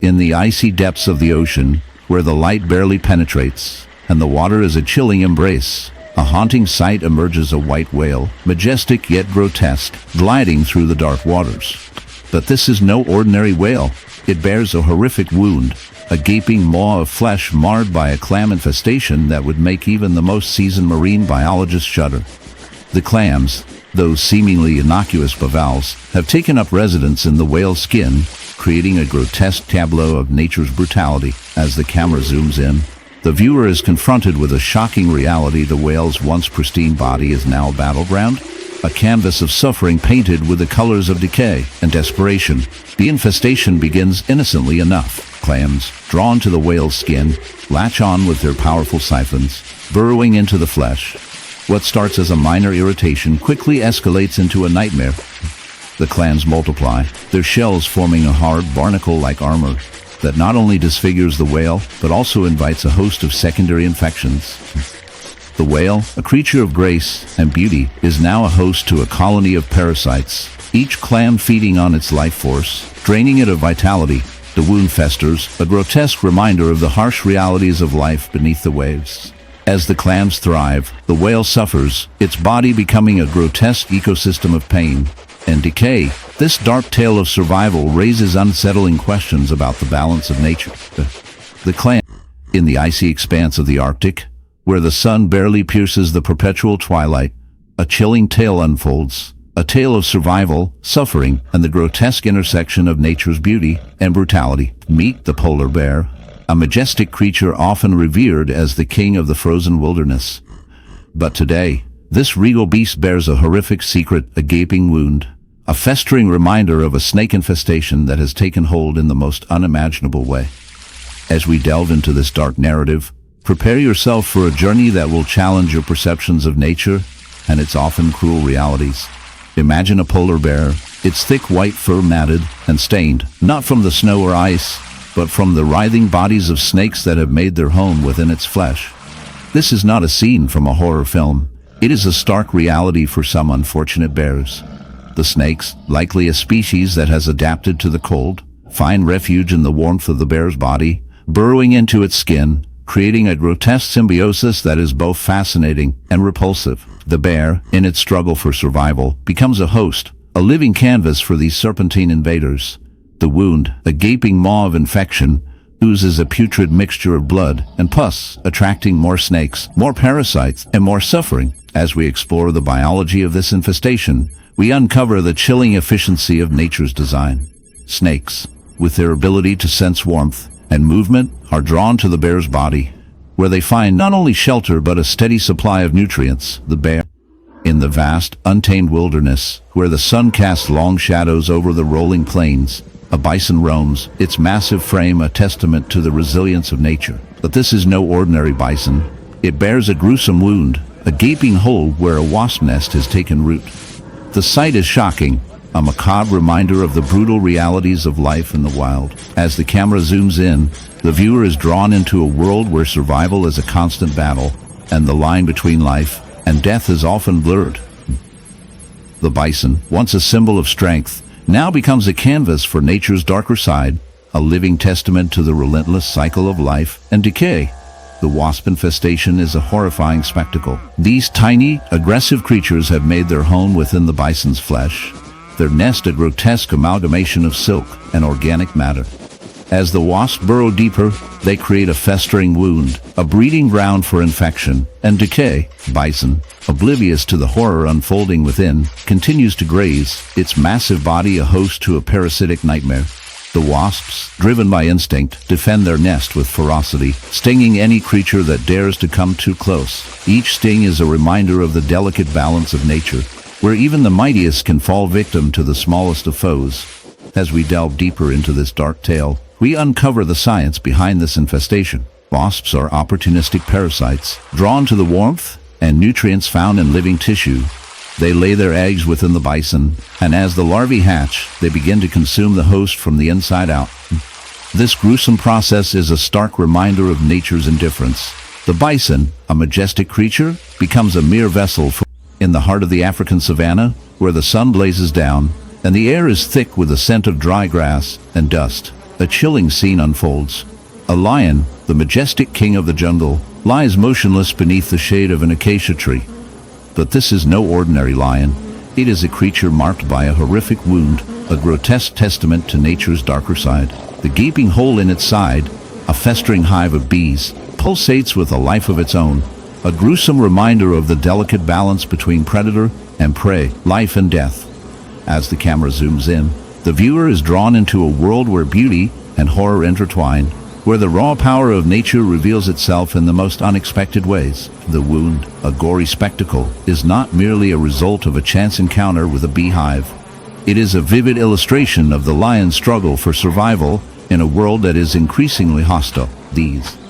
In the icy depths of the ocean, where the light barely penetrates, and the water is a chilling embrace, a haunting sight emerges: a white whale, majestic yet grotesque, gliding through the dark waters. But this is no ordinary whale. It bears a horrific wound, a gaping maw of flesh marred by a clam infestation that would make even the most seasoned marine biologist shudder. The clams, those seemingly innocuous bivalves, have taken up residence in the whale's skin, creating a grotesque tableau of nature's brutality. As the camera zooms in, the viewer is confronted with a shocking reality: the whale's once pristine body is now a battleground, a canvas of suffering painted with the colors of decay and desperation. The infestation begins innocently enough. Clams, drawn to the whale's skin, latch on with their powerful siphons, burrowing into the flesh. What starts as a minor irritation quickly escalates into a nightmare. The clams multiply, their shells forming a hard, barnacle-like armor that not only disfigures the whale, but also invites a host of secondary infections. The whale, a creature of grace and beauty, is now a host to a colony of parasites, each clam feeding on its life force, draining it of vitality. The wound festers, a grotesque reminder of the harsh realities of life beneath the waves. As the clams thrive, the whale suffers, its body becoming a grotesque ecosystem of pain and decay. This dark tale of survival raises unsettling questions about the balance of nature. The clam, in the icy expanse of the Arctic, where the sun barely pierces the perpetual twilight, a chilling tale unfolds. A tale of survival, suffering, and the grotesque intersection of nature's beauty and brutality. Meet the polar bear, a majestic creature often revered as the king of the frozen wilderness. But today, this regal beast bears a horrific secret: a gaping wound, a festering reminder of a snake infestation that has taken hold in the most unimaginable way. As we delve into this dark narrative, prepare yourself for a journey that will challenge your perceptions of nature and its often cruel realities. Imagine a polar bear, its thick white fur matted and stained, not from the snow or ice, but from the writhing bodies of snakes that have made their home within its flesh. This is not a scene from a horror film. It is a stark reality for some unfortunate bears. The snakes, likely a species that has adapted to the cold, find refuge in the warmth of the bear's body, burrowing into its skin, creating a grotesque symbiosis that is both fascinating and repulsive. The bear, in its struggle for survival, becomes a host, a living canvas for these serpentine invaders. The wound, a gaping maw of infection, oozes a putrid mixture of blood and pus, attracting more snakes, more parasites, and more suffering. As we explore the biology of this infestation, we uncover the chilling efficiency of nature's design. Snakes, with their ability to sense warmth and movement, are drawn to the bear's body, where they find not only shelter but a steady supply of nutrients. The bear, in the vast, untamed wilderness, where the sun casts long shadows over the rolling plains, a bison roams, its massive frame a testament to the resilience of nature. But this is no ordinary bison. It bears a gruesome wound, a gaping hole where a wasp nest has taken root. The sight is shocking, a macabre reminder of the brutal realities of life in the wild. As the camera zooms in, the viewer is drawn into a world where survival is a constant battle, and the line between life and death is often blurred. The bison, once a symbol of strength, now becomes a canvas for nature's darker side, a living testament to the relentless cycle of life and decay. The wasp infestation is a horrifying spectacle. These tiny, aggressive creatures have made their home within the bison's flesh, their nest a grotesque amalgamation of silk and organic matter. As the wasps burrow deeper, they create a festering wound, a breeding ground for infection and decay. Bison, oblivious to the horror unfolding within, continues to graze, its massive body a host to a parasitic nightmare. The wasps, driven by instinct, defend their nest with ferocity, stinging any creature that dares to come too close. Each sting is a reminder of the delicate balance of nature, where even the mightiest can fall victim to the smallest of foes. As we delve deeper into this dark tale, we uncover the science behind this infestation. Wasps are opportunistic parasites, drawn to the warmth and nutrients found in living tissue. They lay their eggs within the bison, and as the larvae hatch, they begin to consume the host from the inside out. This gruesome process is a stark reminder of nature's indifference. The bison, a majestic creature, becomes a mere vessel in the heart of the African savanna, where the sun blazes down, and the air is thick with the scent of dry grass and dust. a chilling scene unfolds. A lion, the majestic king of the jungle, lies motionless beneath the shade of an acacia tree. But this is no ordinary lion. It is a creature marked by a horrific wound, a grotesque testament to nature's darker side. The gaping hole in its side, a festering hive of bees, pulsates with a life of its own, a gruesome reminder of the delicate balance between predator and prey, life and death. As the camera zooms in, the viewer is drawn into a world where beauty and horror intertwine, where the raw power of nature reveals itself in the most unexpected ways. The wound, a gory spectacle, is not merely a result of a chance encounter with a beehive. It is a vivid illustration of the lion's struggle for survival in a world that is increasingly hostile.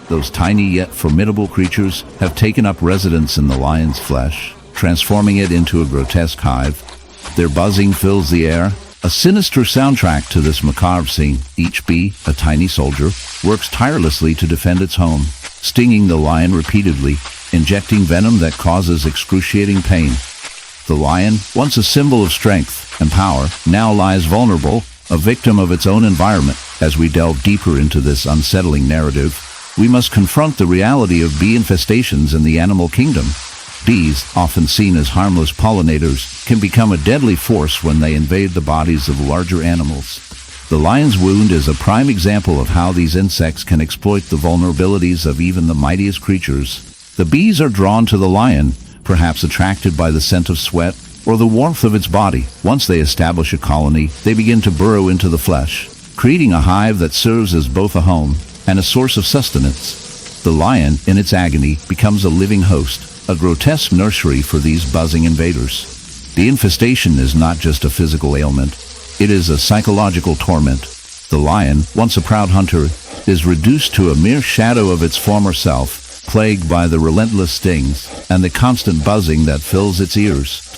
Those tiny yet formidable creatures, have taken up residence in the lion's flesh, transforming it into a grotesque hive. Their buzzing fills the air, a sinister soundtrack to this macabre scene. Each bee, a tiny soldier, works tirelessly to defend its home, stinging the lion repeatedly, injecting venom that causes excruciating pain. The lion, once a symbol of strength and power, now lies vulnerable, a victim of its own environment. As we delve deeper into this unsettling narrative, we must confront the reality of bee infestations in the animal kingdom. Bees, often seen as harmless pollinators, can become a deadly force when they invade the bodies of larger animals. The lion's wound is a prime example of how these insects can exploit the vulnerabilities of even the mightiest creatures. The bees are drawn to the lion, perhaps attracted by the scent of sweat or the warmth of its body. Once they establish a colony, they begin to burrow into the flesh, creating a hive that serves as both a home and a source of sustenance. The lion, in its agony, becomes a living host, a grotesque nursery for these buzzing invaders. The infestation is not just a physical ailment, it is a psychological torment. The lion, once a proud hunter, is reduced to a mere shadow of its former self, plagued by the relentless stings and the constant buzzing that fills its ears.